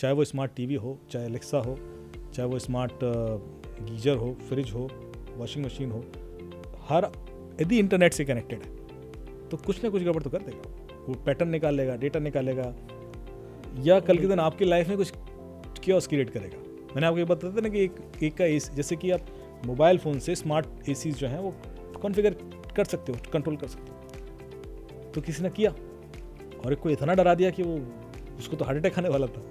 चाहे वो smart TV हो, चाहे एलेक्सा हो, चाहे वो स्मार्ट गीजर हो, फ्रिज हो, वॉशिंग मशीन हो, हर यदि इंटरनेट से कनेक्टेड है तो कुछ ना कुछ गड़बड़ तो कर देगा। वो पैटर्न निकालेगा, डेटा निकालेगा, या कल के दिन आपकी लाइफ में कुछ क्योस क्रिएट करेगा। मैंने आपको ये बताया था ना कि एक का एसी, जैसे कि आप मोबाइल फ़ोन से स्मार्ट एसीज जो हैं वो कॉन्फ़िगर कर सकते हो, कंट्रोल कर सकते हो। तो किसी ने किया और एक को इतना डरा दिया कि वो उसको तो हार्ट अटैक आने वाला था।